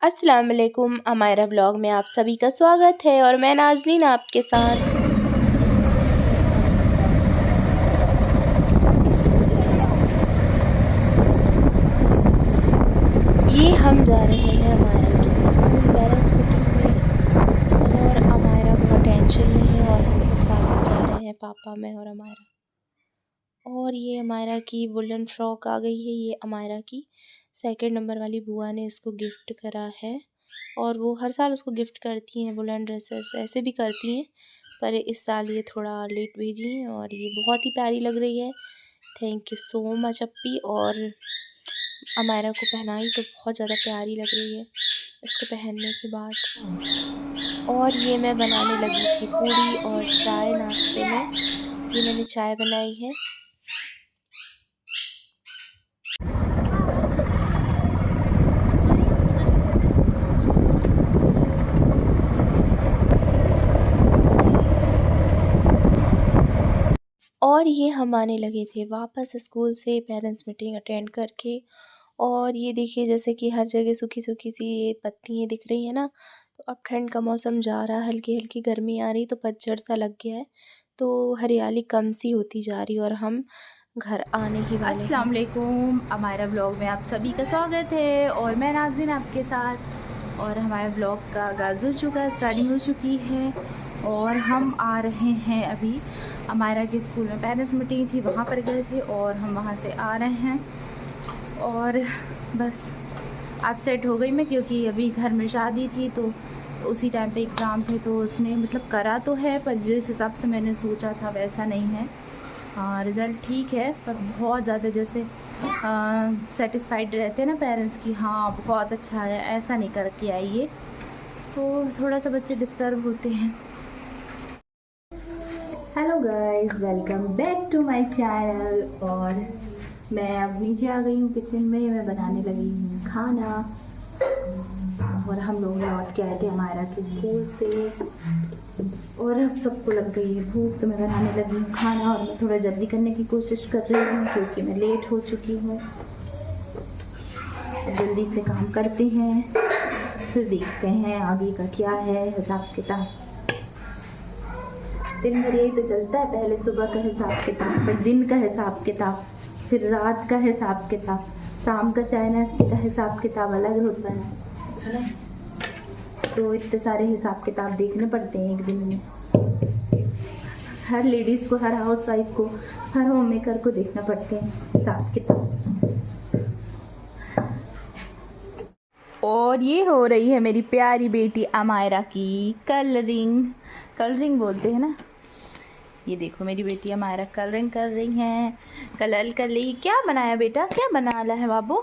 अस्सलाम वालेकुम अमायरा ब्लॉग में आप सभी का स्वागत है और मैं नाज़नीन आपके साथ। ये हम जा रहे हैं अमायरा की स्कूल पेरेंट्स मीटिंग में और अमायरा बहुत टेंशन में है और हम सब साथ में जा रहे हैं, पापा मैं और अमायरा। और ये अमायरा की वुलन फ्रॉक आ गई है। ये अमायरा की 2nd नंबर वाली बुआ ने इसको गिफ्ट करा है और वो हर साल उसको गिफ्ट करती हैं वुलन ड्रेसेस, ऐसे भी करती हैं, पर इस साल ये थोड़ा लेट भेजी हैं और ये बहुत ही प्यारी लग रही है। Thank you so much अप्पी। और अमायरा को पहनाई तो बहुत ज़्यादा प्यारी लग रही है इसको पहनने के बाद। और ये मैं बनाने लगी थी पूड़ी और चाय नाश्ते में। ये मैंने चाय बनाई है। और ये हम आने लगे थे वापस स्कूल से पेरेंट्स मीटिंग अटेंड करके। और ये देखिए जैसे कि हर जगह सूखी सूखी सी ये पत्तियाँ दिख रही है ना, तो अब ठंड का मौसम जा रहा है, हल्की हल्की गर्मी आ रही, तो पतझड़ सा लग गया है, तो हरियाली कम सी होती जा रही है और हम घर आने ही वाले हैं। अस्सलाम वालेकुम अमायरा ब्लॉग में आप सभी का स्वागत है और मैं नाज़नीन आपके साथ। और हमारे ब्लॉग का आगाज़ हो चुका है, स्टार्टिंग हो चुकी है और हम आ रहे हैं अभी अमायरा के स्कूल में पेरेंट्स मीटिंग थी, वहाँ पर गए थे और हम वहाँ से आ रहे हैं। और बस अपसेट हो गई मैं, क्योंकि अभी घर में शादी थी तो उसी टाइम पे एग्ज़ाम थे, तो उसने मतलब करा तो है पर जिस हिसाब से मैंने सोचा था वैसा नहीं है। रिज़ल्ट ठीक है पर बहुत ज़्यादा जैसे सेटिस्फाइड रहते हैं ना पेरेंट्स की, हाँ बहुत अच्छा है, ऐसा नहीं करके आई ये, तो थोड़ा सा बच्चे डिस्टर्ब होते हैं। Hello guys, welcome back to my channel. और मैं अब नीचे आ गई हूँ किचन में, मैं बनाने लगी हूँ खाना। और हम लोग लौट के आए थे हमारा के स्कूल से और अब सबको लग गई है भूख, तो मैं बनाने लगी हूँ खाना। और मैं थोड़ा जल्दी करने की कोशिश कर रही हूँ क्योंकि मैं लेट हो चुकी हूँ। जल्दी से काम करते हैं, फिर देखते हैं आगे का क्या है हिसाब किताब। दिन भर यही तो चलता है, पहले सुबह का हिसाब किताब, फिर दिन का हिसाब किताब, फिर रात का हिसाब किताब, शाम का चाय नाश्ते का हिसाब किताब अलग होता है ना। तो इतने सारे हिसाब किताब देखने पड़ते हैं एक दिन में। हर लेडीज़ को, हर हाउस वाइफ को, हर होम मेकर को देखना पड़ते हैं हिसाब किताब। और ये हो रही है मेरी प्यारी बेटी अमायरा की कलरिंग बोलते हैं ना। ये देखो मेरी बेटी अमायरा कलरिंग कर रही हैं, कलर कर ली। क्या बनाया बेटा, क्या बनाना है बाबू?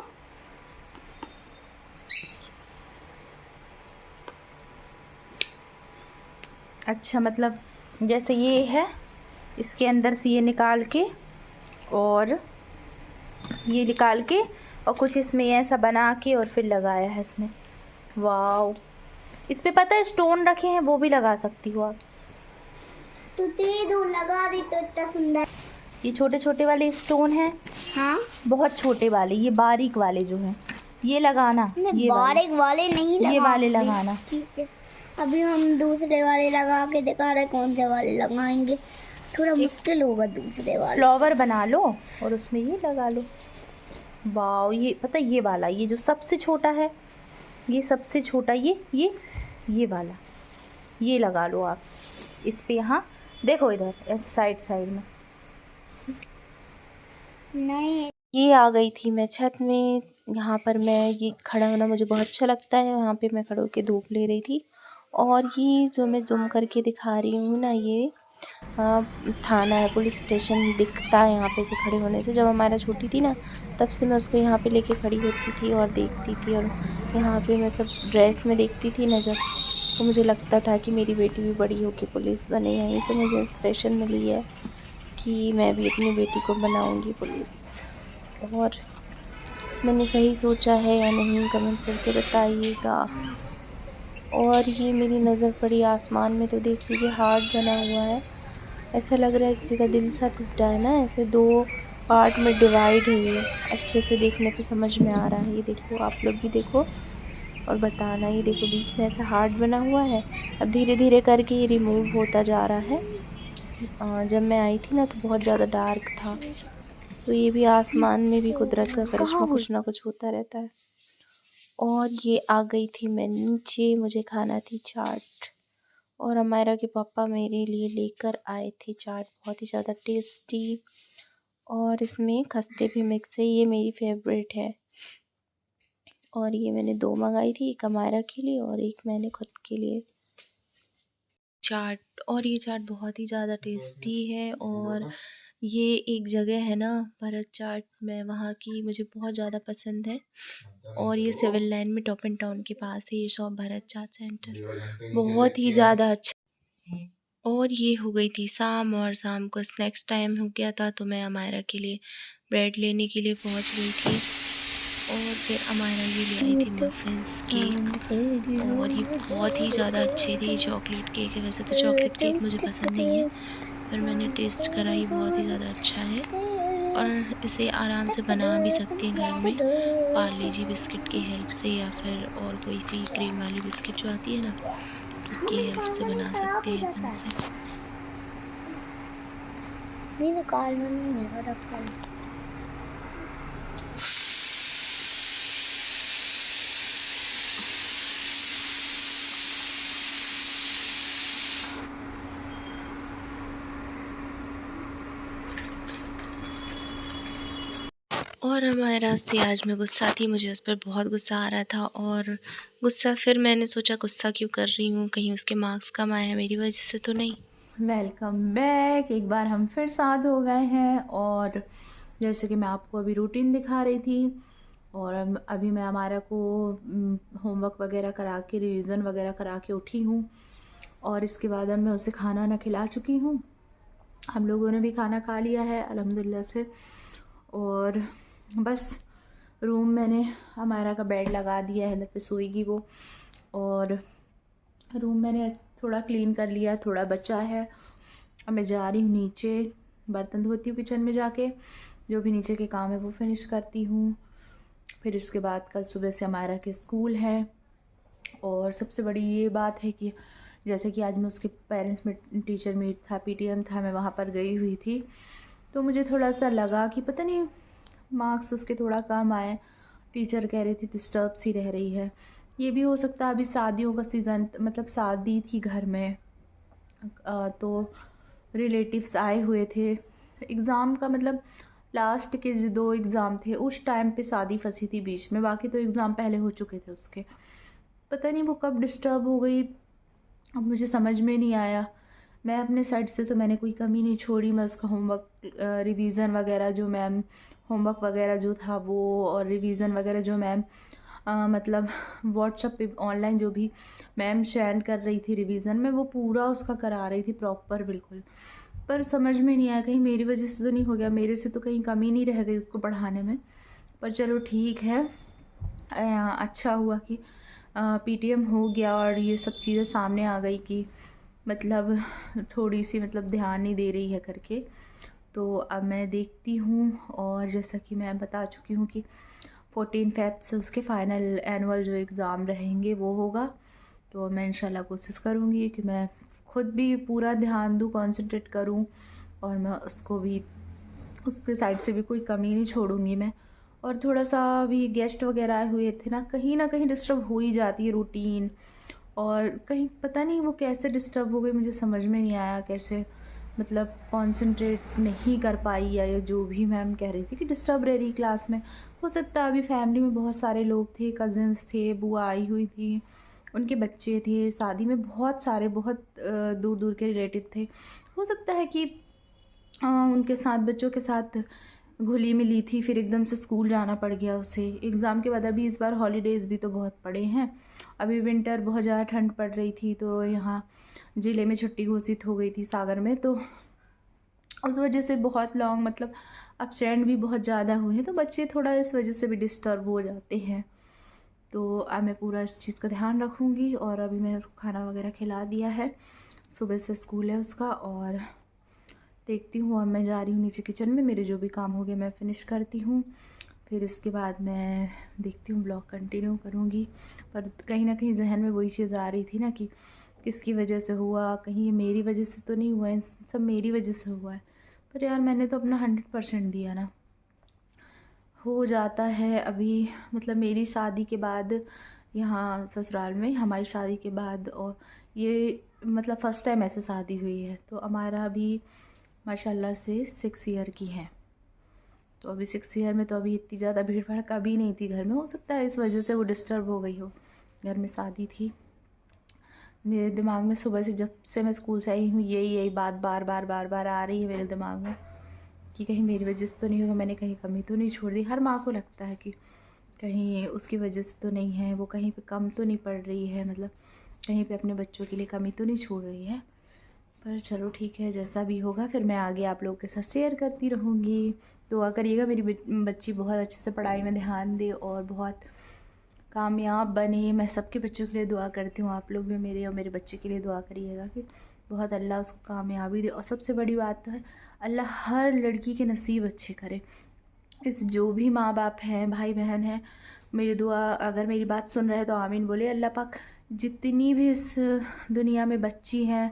अच्छा, मतलब जैसे ये है, इसके अंदर से ये निकाल के और ये निकाल के और कुछ इसमें ऐसा बना के और फिर लगाया है इसमें। वाओ, इस पे पता है स्टोन रखे हैं, वो भी लगा सकती हो आप। तो दे दो, लगा दी तो इतना सुंदर। ये छोटे छोटे वाले स्टोन हैं, हाँ बहुत छोटे वाले, ये बारीक वाले जो हैं ये लगाना। ये बारीक वाले नहीं लगा, ये वाले लगाना। ठीक है, अभी हम दूसरे वाले लगा के दिखा रहे, कौन से वाले लगाएंगे, थोड़ा मुश्किल होगा दूसरे वाले। फ्लावर बना लो और उसमें ये लगा लो। वाओ, ये पता ये वाला, ये जो सबसे छोटा है, ये सबसे छोटा, ये वाला, ये लगा लो आप इस पे। यहाँ देखो इधर ऐसे साइड में। नहीं, ये आ गई थी मैं छत में। यहाँ पर मैं ये खड़ा होना मुझे बहुत अच्छा लगता है, यहाँ पे मैं खड़े होकर धूप ले रही थी। और ये जो मैं जूम करके दिखा रही हूँ ना, ये थाना है, पुलिस स्टेशन दिखता है यहाँ पे से खड़े होने से। जब हमारा छोटी थी ना, तब से मैं उसको यहाँ पे लेके खड़ी होती थी और देखती थी, और यहाँ पे मैं सब ड्रेस में देखती थी ना जब, तो मुझे लगता था कि मेरी बेटी भी बड़ी होकर पुलिस बने। यहीं से मुझे इंस्पिरेशन मिली है कि मैं भी अपनी बेटी को बनाऊँगी पुलिस। और मैंने सही सोचा है या नहीं, कमेंट करके बताइएगा। और ये मेरी नज़र पड़ी आसमान में, तो देख लीजिए हार्ट बना हुआ है, ऐसा लग रहा है किसी का दिल सा टूटा है ना, ऐसे 2 पार्ट में डिवाइड है ये, अच्छे से देखने पे समझ में आ रहा है। ये देखो, आप लोग भी देखो और बताना। ये देखो बीच में ऐसा हार्ट बना हुआ है, अब धीरे धीरे करके ये रिमूव होता जा रहा है। जब मैं आई थी ना तो बहुत ज़्यादा डार्क था। तो ये भी आसमान में भी कुदरत का करिश्मा कुछ ना कुछ होता रहता है। और ये आ गई थी मैं नीचे, मुझे खाना थी चाट, और अमायरा के पापा मेरे लिए लेकर आए थे चाट, बहुत ही ज़्यादा टेस्टी, और इसमें खस्ते भी मिक्स है, ये मेरी फेवरेट है। और ये मैंने 2 मंगाई थी, एक अमायरा के लिए और एक मैंने खुद के लिए चाट। और ये चाट बहुत ही ज़्यादा टेस्टी है। और ये एक जगह है ना भरत चाट में, वहाँ की मुझे बहुत ज़्यादा पसंद है। और ये सिविल लाइन में टॉप एंड टाउन के पास है ये शॉप, भरत चाट सेंटर, बहुत ही ज़्यादा अच्छा। और ये हो गई थी शाम, और शाम को स्नैक्स टाइम हो गया था, तो मैं अमायरा के लिए ब्रेड लेने के लिए पहुंच गई थी। और फिर अमायरा ये ले आई थी मफ़िन्स, केक, और ये बहुत ही ज़्यादा अच्छे थे। चॉकलेट केक है, वैसे तो चॉकलेट केक मुझे पसंद नहीं है, पर मैंने टेस्ट करा, ये बहुत ही ज़्यादा अच्छा है। और इसे आराम से बना भी सकते हैं घर में पार्ले जी बिस्किट की हेल्प से, या फिर और कोई सी क्रीम वाली बिस्किट जो आती है ना, उसकी हेल्प से बना सकते हैं अपन से। नहीं निकालना नहीं है, रखा है। और अमायरा से आज मैं गुस्सा थी, मुझे उस पर बहुत गुस्सा आ रहा था। और गुस्सा, फिर मैंने सोचा गुस्सा क्यों कर रही हूँ, कहीं उसके मार्क्स कम आए हैं मेरी वजह से तो नहीं। वेलकम बैक, एक बार हम फिर साथ हो गए हैं। और जैसे कि मैं आपको अभी रूटीन दिखा रही थी, और अभी मैं हमारा को होमवर्क वगैरह करा के, रिवीजन वगैरह करा के उठी हूँ। और इसके बाद अब मैं उसे खाना ना खिला चुकी हूँ। हम लोगों ने भी खाना खा लिया है अल्हम्दुलिल्लाह से। और बस रूम मैंने हमारा का बेड लगा दिया है, इधर पे सोएगी वो। और रूम मैंने थोड़ा क्लीन कर लिया, थोड़ा बचा है। अब मैं जा रही हूँ नीचे, बर्तन धोती हूँ किचन में जाके, जो भी नीचे के काम है वो फिनिश करती हूँ। फिर इसके बाद कल सुबह से हमारा के स्कूल है। और सबसे बड़ी ये बात है कि जैसे कि आज मैं उसके पेरेंट्स में टीचर मीट था, पीटीएम था, मैं वहाँ पर गई हुई थी, तो मुझे थोड़ा सा लगा कि पता नहीं मार्क्स उसके थोड़ा कम आए। टीचर कह रही थी डिस्टर्ब सी रह रही है। ये भी हो सकता है, अभी शादियों का सीज़न, मतलब शादी थी घर में, तो रिलेटिव्स आए हुए थे। एग्ज़ाम का मतलब लास्ट के जो 2 एग्ज़ाम थे उस टाइम पे शादी फंसी थी बीच में, बाकी तो एग्ज़ाम पहले हो चुके थे उसके। पता नहीं वो कब डिस्टर्ब हो गई, अब मुझे समझ में नहीं आया। मैं अपने साइड से तो मैंने कोई कमी नहीं छोड़ी, मैं उसका होमवर्क रिवीज़न वगैरह जो मैम, होमवर्क वगैरह जो था वो, और रिवीज़न वगैरह जो मैम मतलब व्हाट्सएप पे ऑनलाइन जो भी मैम शेयर कर रही थी रिवीज़न में, वो पूरा उसका करा रही थी प्रॉपर बिल्कुल। पर समझ में नहीं आया कहीं मेरी वजह से तो नहीं हो गया, मेरे से तो कहीं कमी नहीं रह गई उसको पढ़ाने में। पर चलो ठीक है, अच्छा हुआ कि पीटीएम हो गया और ये सब चीज़ें सामने आ गई कि मतलब थोड़ी सी मतलब ध्यान नहीं दे रही है करके। तो अब मैं देखती हूँ। और जैसा कि मैं बता चुकी हूँ कि 14 फ़ेब से उसके फ़ाइनल एनुअल जो एग्ज़ाम रहेंगे वो होगा। तो मैं इंशाल्लाह कोशिश करूँगी कि मैं खुद भी पूरा ध्यान दूँ, कंसंट्रेट करूँ, और मैं उसको भी उसके साइड से भी कोई कमी नहीं छोड़ूंगी मैं। और थोड़ा सा भी गेस्ट वगैरह आए हुए थे ना कहीं डिस्टर्ब हो ही जाती है रूटीन। और कहीं पता नहीं वो कैसे डिस्टर्ब हो गई, मुझे समझ में नहीं आया कैसे, मतलब कंसंट्रेट नहीं कर पाई, या जो भी मैम कह रही थी कि डिस्टर्ब रह रही क्लास में। हो सकता है अभी फैमिली में बहुत सारे लोग थे, कज़िन्स थे, बुआ आई हुई थी, उनके बच्चे थे, शादी में बहुत सारे बहुत दूर दूर के रिलेटिव थे। हो सकता है कि उनके साथ बच्चों के साथ घुली मिली थी, फिर एकदम से स्कूल जाना पड़ गया उसे एग्ज़ाम के बाद। अभी इस बार हॉलीडेज़ भी तो बहुत पड़े हैं, अभी विंटर बहुत ज़्यादा ठंड पड़ रही थी, तो यहाँ ज़िले में छुट्टी घोषित हो गई थी सागर में, तो उस वजह से बहुत लॉन्ग मतलब अपसेंट भी बहुत ज़्यादा हुए हैं, तो बच्चे थोड़ा इस वजह से भी डिस्टर्ब हो जाते हैं। तो अब मैं पूरा इस चीज़ का ध्यान रखूँगी। और अभी मैंने उसको खाना वगैरह खिला दिया है, सुबह से स्कूल है उसका। और देखती हूँ, अब मैं जा रही हूँ नीचे किचन में, मेरे जो भी काम हो गए मैं फ़िनिश करती हूँ, फिर इसके बाद मैं देखती हूँ ब्लॉग कंटिन्यू करूँगी। पर कहीं ना कहीं जहन में वही चीज़ आ रही थी ना कि किसकी वजह से हुआ, कहीं ये मेरी वजह से तो नहीं हुआ है, सब मेरी वजह से हुआ है। पर यार मैंने तो अपना 100% दिया ना, हो जाता है। अभी मतलब मेरी शादी के बाद यहाँ ससुराल में, हमारी शादी के बाद, और ये मतलब फ़र्स्ट टाइम ऐसे शादी हुई है। तो हमारा अभी माशाल्लाह से 6 ईयर की है। तो अभी 6 ईयर में तो अभी इतनी ज़्यादा भीड़ भाड़ कभी नहीं थी घर में। हो सकता है इस वजह से वो डिस्टर्ब हो गई हो, घर में शादी थी। मेरे दिमाग में सुबह से जब से मैं स्कूल से आई हूँ यही बात बार बार आ रही है मेरे दिमाग में कि कहीं मेरी वजह से तो नहीं होगा, मैंने कहीं कमी तो नहीं छोड़ दी। हर माँ को लगता है कि कहीं उसकी वजह से तो नहीं है, वो कहीं पे कम तो नहीं पड़ रही है, मतलब कहीं पे अपने बच्चों के लिए कमी तो नहीं छोड़ रही है। पर चलो ठीक है, जैसा भी होगा फिर मैं आगे आप लोगों के साथ शेयर करती रहूँगी। दुआ करिएगा मेरी बच्ची बहुत अच्छे से पढ़ाई में ध्यान दे और बहुत कामयाब बने। मैं सबके बच्चों के लिए दुआ करती हूँ, आप लोग भी मेरे और मेरे बच्चे के लिए दुआ करिएगा कि बहुत अल्लाह उसको कामयाबी दे। और सबसे बड़ी बात तो है अल्लाह हर लड़की के नसीब अच्छे करे। इस जो भी माँ बाप हैं, भाई बहन हैं, मेरी दुआ अगर मेरी बात सुन रहे हैं तो आमीन बोले। अल्लाह पाक जितनी भी इस दुनिया में बच्ची हैं,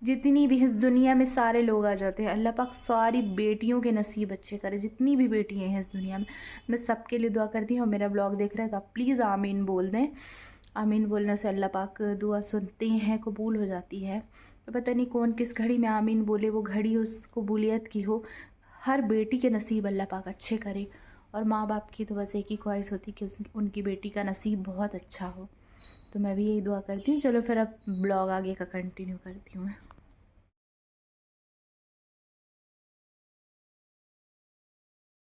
जितनी भी इस दुनिया में सारे लोग आ जाते हैं, अल्लाह पाक सारी बेटियों के नसीब अच्छे करे। जितनी भी बेटियाँ हैं इस दुनिया में, मैं सबके लिए दुआ करती हूँ। मेरा ब्लॉग देख रहे हैं तो आप प्लीज़ आमीन बोल दें। आमीन बोलने से अल्लाह पाक दुआ सुनते हैं, कबूल हो जाती है। तो पता नहीं कौन किस घड़ी में आमीन बोले, वो घड़ी उस कबूलियत की हो। हर बेटी के नसीब अल्लाह पाक अच्छे करे। और माँ बाप की तो बस एक ही ख्वाहिश होती कि उनकी बेटी का नसीब बहुत अच्छा हो। तो मैं भी यही दुआ करती हूँ। चलो फिर अब ब्लॉग आगे का कंटिन्यू करती हूँ मैं।